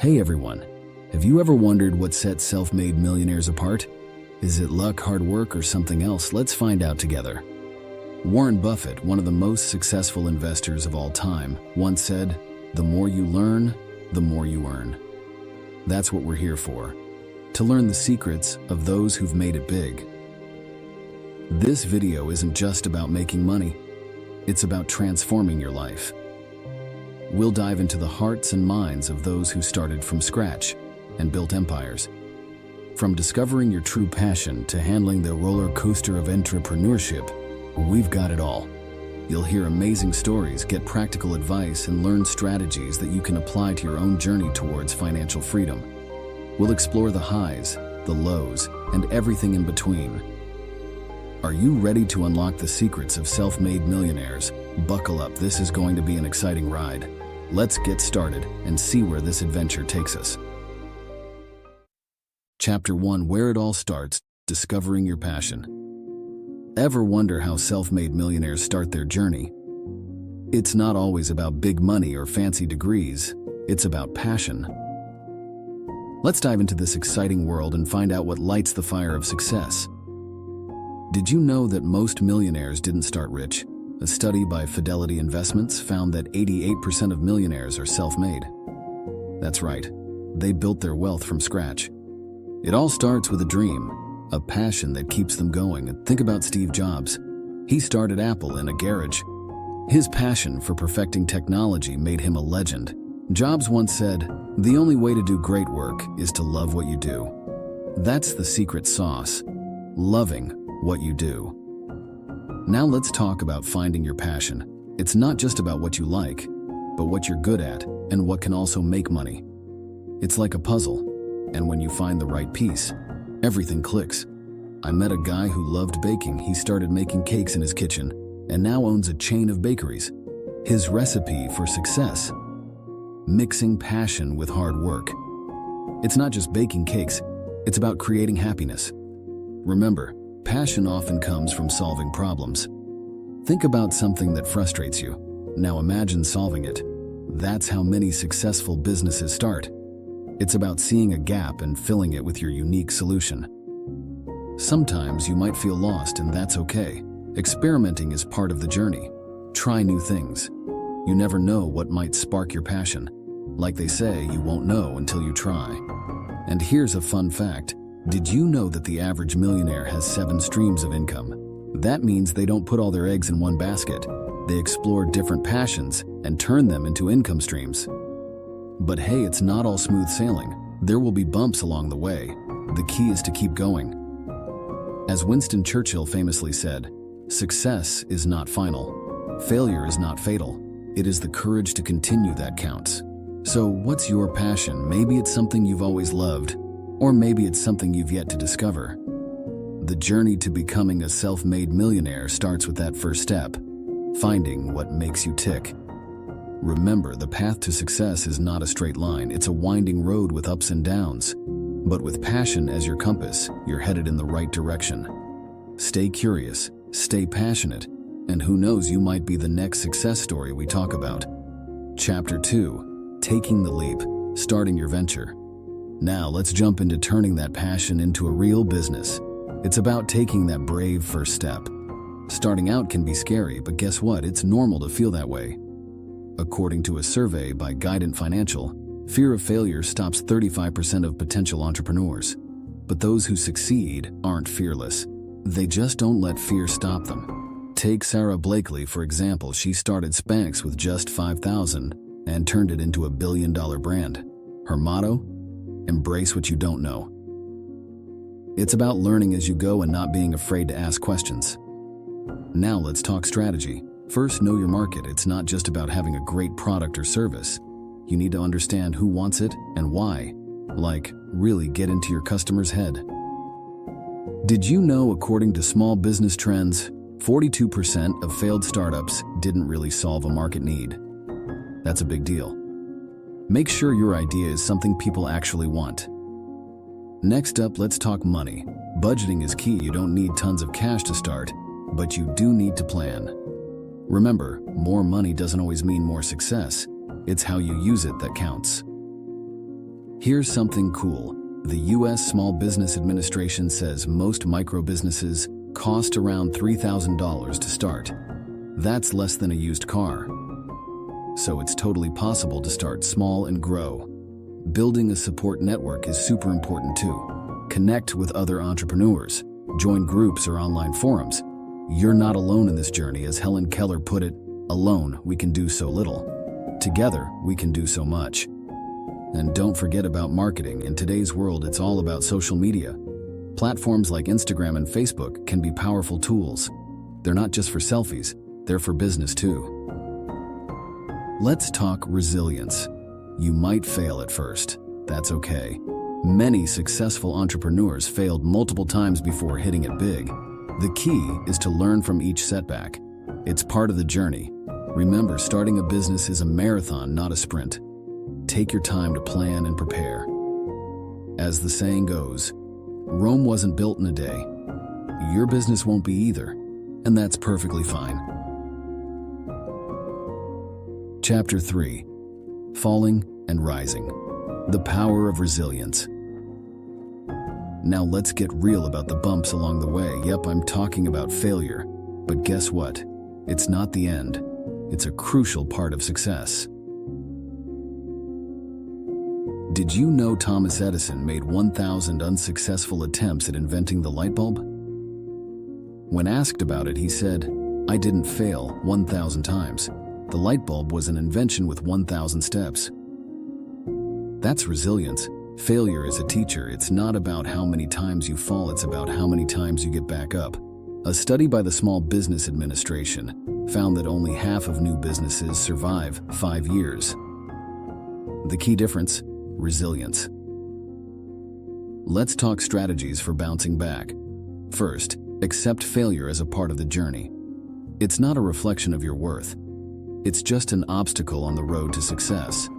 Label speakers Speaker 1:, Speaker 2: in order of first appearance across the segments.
Speaker 1: Hey everyone, have you ever wondered what sets self-made millionaires apart? Is it luck, hard work, or something else? Let's find out together. Warren Buffett, one of the most successful investors of all time, once said, "The more you learn, the more you earn." That's what we're here for, to learn the secrets of those who've made it big. This video isn't just about making money, it's about transforming your life. We'll dive into the hearts and minds of those who started from scratch and built empires. From discovering your true passion to handling the roller coaster of entrepreneurship, we've got it all. You'll hear amazing stories, get practical advice, and learn strategies that you can apply to your own journey towards financial freedom. We'll explore the highs, the lows, and everything in between. Are you ready to unlock the secrets of self-made millionaires? Buckle up, this is going to be an exciting ride. Let's get started and see where this adventure takes us. Chapter 1: Where it all starts, discovering your passion. Ever wonder how self-made millionaires start their journey? It's not always about big money or fancy degrees, it's about passion. Let's dive into this exciting world and find out what lights the fire of success. Did you know that most millionaires didn't start rich? A study by Fidelity Investments found that 88% of millionaires are self-made. That's right, they built their wealth from scratch. It all starts with a dream, a passion that keeps them going. Think about Steve Jobs. He started Apple in a garage. His passion for perfecting technology made him a legend. Jobs once said, "The only way to do great work is to love what you do." That's the secret sauce, loving what you do. Now let's talk about finding your passion. It's not just about what you like, but what you're good at and what can also make money. It's like a puzzle, and when you find the right piece, everything clicks. I met a guy who loved baking. He started making cakes in his kitchen and now owns a chain of bakeries. His recipe for success: mixing passion with hard work. It's not just baking cakes, it's about creating happiness. Remember, passion often comes from solving problems. Think about something that frustrates you. Now imagine solving it. That's how many successful businesses start. It's about seeing a gap and filling it with your unique solution. Sometimes you might feel lost, and that's okay. Experimenting is part of the journey. Try new things. You never know what might spark your passion. Like they say, you won't know until you try. And here's a fun fact. Did you know that the average millionaire has 7 streams of income? That means they don't put all their eggs in one basket. They explore different passions and turn them into income streams. But hey, it's not all smooth sailing. There will be bumps along the way. The key is to keep going. As Winston Churchill famously said, "Success is not final. Failure is not fatal. It is the courage to continue that counts." So what's your passion? Maybe it's something you've always loved, or maybe it's something you've yet to discover. The journey to becoming a self-made millionaire starts with that first step, finding what makes you tick. Remember, the path to success is not a straight line, it's a winding road with ups and downs. But with passion as your compass, you're headed in the right direction. Stay curious, stay passionate, and who knows, you might be the next success story we talk about. Chapter 2: Taking the leap, starting your venture. Now let's jump into turning that passion into a real business. It's about taking that brave first step. Starting out can be scary, but guess what? It's normal to feel that way. According to a survey by Guidant Financial, fear of failure stops 35% of potential entrepreneurs. But those who succeed aren't fearless. They just don't let fear stop them. Take Sarah Blakely, for example. She started Spanx with just $5,000 and turned it into a billion-dollar brand. Her motto? Embrace what you don't know. It's about learning as you go and not being afraid to ask questions. Now let's talk strategy. First, know your market. It's not just about having a great product or service. You need to understand who wants it and why. Like, really get into your customer's head. Did you know, according to Small Business Trends, 42% of failed startups didn't really solve a market need? That's a big deal. Make sure your idea is something people actually want. Next up, let's talk money. Budgeting is key. You don't need tons of cash to start, but you do need to plan. Remember, more money doesn't always mean more success. It's how you use it that counts. Here's something cool. The U.S. Small Business Administration says most micro businesses cost around $3,000 to start. That's less than a used car. So it's totally possible to start small and grow. Building a support network is super important too. Connect with other entrepreneurs. Join groups or online forums. You're not alone in this journey, as Helen Keller put it. Alone, we can do so little. Together, we can do so much. And don't forget about marketing. In today's world, it's all about social media. Platforms like Instagram and Facebook can be powerful tools. They're not just for selfies, they're for business too. Let's talk resilience. You might fail at first. That's okay. Many successful entrepreneurs failed multiple times before hitting it big. The key is to learn from each setback. It's part of the journey. Remember, starting a business is a marathon, not a sprint. Take your time to plan and prepare. As the saying goes, Rome wasn't built in a day. Your business won't be either, and that's perfectly fine. Chapter 3. Falling and Rising. The Power of Resilience. Now let's get real about the bumps along the way. Yep, I'm talking about failure. But guess what? It's not the end. It's a crucial part of success. Did you know Thomas Edison made 1,000 unsuccessful attempts at inventing the light bulb? When asked about it, he said, "I didn't fail 1,000 times. The light bulb was an invention with 1,000 steps." That's resilience. Failure is a teacher. It's not about how many times you fall, it's about how many times you get back up. A study by the Small Business Administration found that only half of new businesses survive 5 years. The key difference? Resilience. Let's talk strategies for bouncing back. First, accept failure as a part of the journey. It's not a reflection of your worth. It's just an obstacle on the road to success.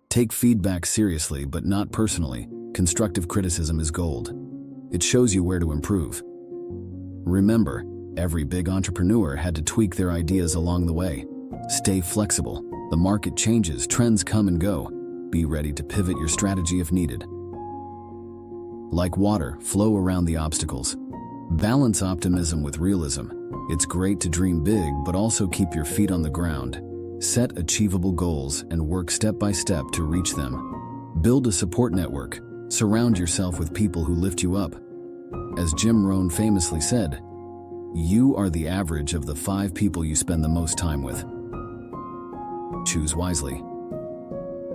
Speaker 1: Take feedback seriously, but not personally. Constructive criticism is gold. It shows you where to improve. Remember, every big entrepreneur had to tweak their ideas along the way. Stay flexible. The market changes, trends come and go. Be ready to pivot your strategy if needed. Like water, flow around the obstacles. Balance optimism with realism. It's great to dream big, but also keep your feet on the ground. Set achievable goals and work step by step to reach them. Build a support network. Surround yourself with people who lift you up. As Jim Rohn famously said, you are the average of the 5 people you spend the most time with. Choose wisely.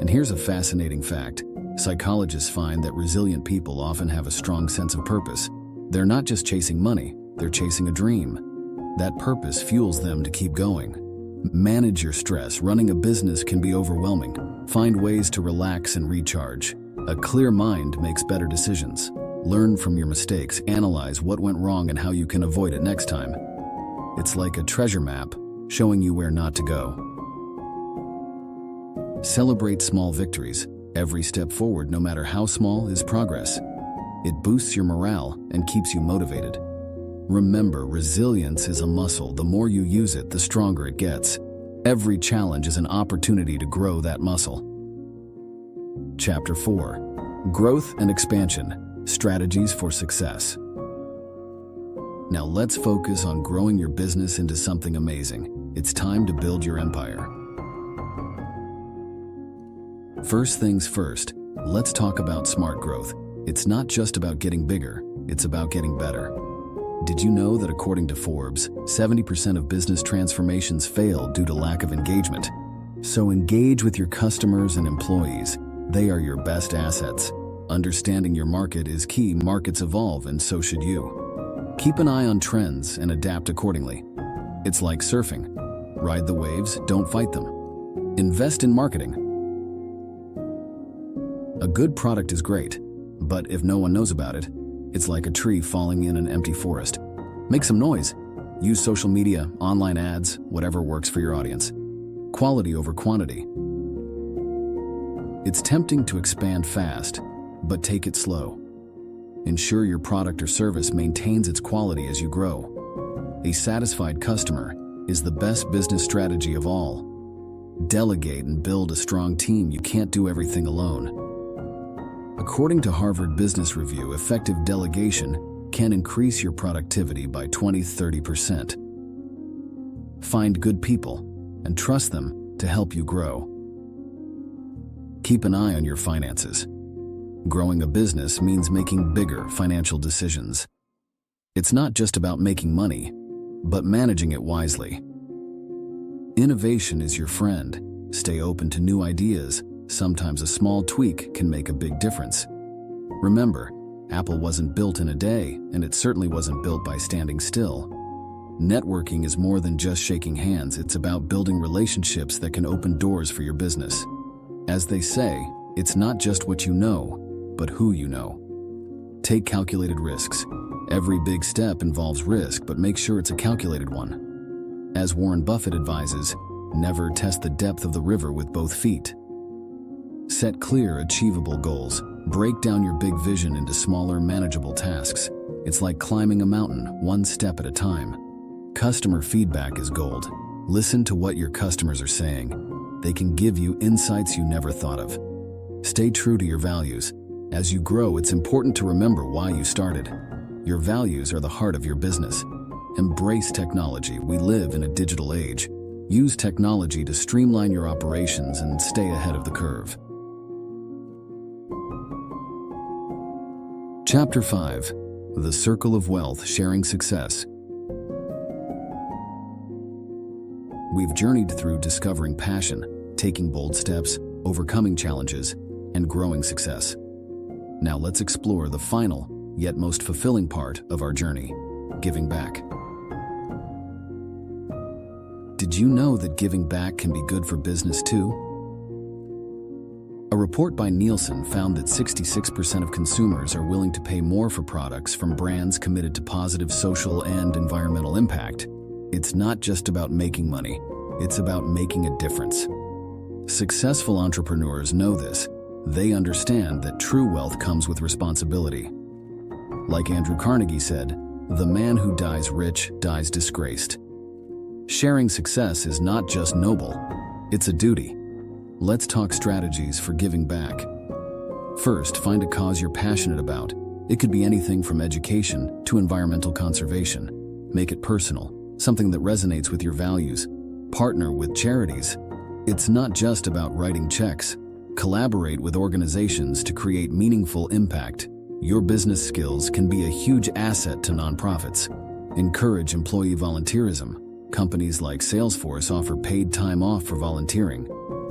Speaker 1: And here's a fascinating fact. Psychologists find that resilient people often have a strong sense of purpose. They're not just chasing money, they're chasing a dream. That purpose fuels them to keep going. Manage your stress. Running a business can be overwhelming. Find ways to relax and recharge. A clear mind makes better decisions. Learn from your mistakes. Analyze what went wrong and how you can avoid it next time. It's like a treasure map, showing you where not to go. Celebrate small victories. Every step forward, no matter how small, is progress. It boosts your morale and keeps you motivated. Remember, resilience is a muscle. The more you use it, the stronger it gets. Every challenge is an opportunity to grow that muscle. Chapter 4. Growth and Expansion. Strategies for Success. Now let's focus on growing your business into something amazing. It's time to build your empire. First things first, let's talk about smart growth. It's not just about getting bigger, it's about getting better. Did you know that according to Forbes, 70% of business transformations fail due to lack of engagement? So engage with your customers and employees. They are your best assets. Understanding your market is key. Markets evolve, and so should you. Keep an eye on trends and adapt accordingly. It's like surfing. Ride the waves, don't fight them. Invest in marketing. A good product is great, but if no one knows about it, it's like a tree falling in an empty forest. Make some noise. Use social media, online ads, whatever works for your audience. Quality over quantity. It's tempting to expand fast, but take it slow. Ensure your product or service maintains its quality as you grow. A satisfied customer is the best business strategy of all. Delegate and build a strong team. You can't do everything alone. According to Harvard Business Review, effective delegation can increase your productivity by 20–30%. Find good people and trust them to help you grow. Keep an eye on your finances. Growing a business means making bigger financial decisions. It's not just about making money, but managing it wisely. Innovation is your friend. Stay open to new ideas. Sometimes a small tweak can make a big difference. Remember, Apple wasn't built in a day, and it certainly wasn't built by standing still. Networking is more than just shaking hands. It's about building relationships that can open doors for your business. As they say, it's not just what you know, but who you know. Take calculated risks. Every big step involves risk, but make sure it's a calculated one. As Warren Buffett advises, never test the depth of the river with both feet. Set clear, achievable goals. Break down your big vision into smaller, manageable tasks. It's like climbing a mountain, one step at a time. Customer feedback is gold. Listen to what your customers are saying. They can give you insights you never thought of. Stay true to your values. As you grow, it's important to remember why you started. Your values are the heart of your business. Embrace technology. We live in a digital age. Use technology to streamline your operations and stay ahead of the curve. Chapter 5. The Circle of Wealth, Sharing Success. We've journeyed through discovering passion, taking bold steps, overcoming challenges, and growing success. Now let's explore the final, yet most fulfilling part of our journey, giving back. Did you know that giving back can be good for business too? A report by Nielsen found that 66% of consumers are willing to pay more for products from brands committed to positive social and environmental impact. It's not just about making money, it's about making a difference. Successful entrepreneurs know this. They understand that true wealth comes with responsibility. Like Andrew Carnegie said, "The man who dies rich dies disgraced." Sharing success is not just noble, it's a duty. Let's talk strategies for giving back. First, find a cause you're passionate about. It could be anything from education to environmental conservation. Make it personal, something that resonates with your values. Partner with charities. It's not just about writing checks. Collaborate with organizations to create meaningful impact. Your business skills can be a huge asset to nonprofits. Encourage employee volunteerism. Companies like Salesforce offer paid time off for volunteering.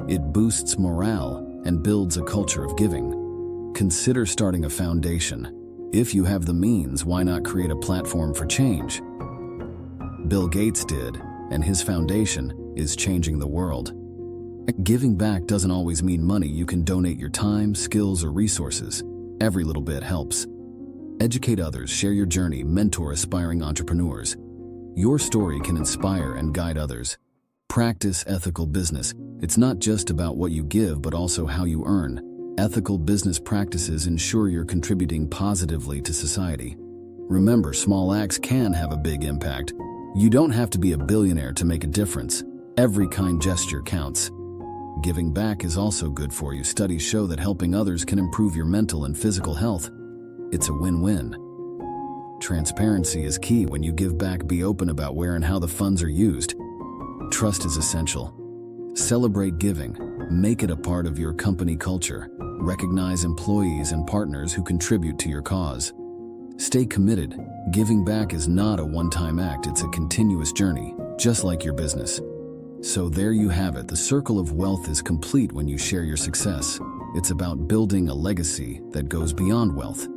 Speaker 1: It boosts morale and builds a culture of giving. Consider starting a foundation. If you have the means, why not create a platform for change? Bill Gates did, and his foundation is changing the world. Giving back doesn't always mean money. You can donate your time, skills, or resources. Every little bit helps. Educate others, share your journey, mentor aspiring entrepreneurs. Your story can inspire and guide others. Practice ethical business. It's not just about what you give, but also how you earn. Ethical business practices ensure you're contributing positively to society. Remember, small acts can have a big impact. You don't have to be a billionaire to make a difference. Every kind gesture counts. Giving back is also good for you. Studies show that helping others can improve your mental and physical health. It's a win-win. Transparency is key. When you give back, be open about where and how the funds are used. Trust is essential. Celebrate giving. Make it a part of your company culture. Recognize employees and partners who contribute to your cause. Stay committed. Giving back is not a one-time act. It's a continuous journey, just like your business. So there you have it. The circle of wealth is complete when you share your success. It's about building a legacy that goes beyond wealth.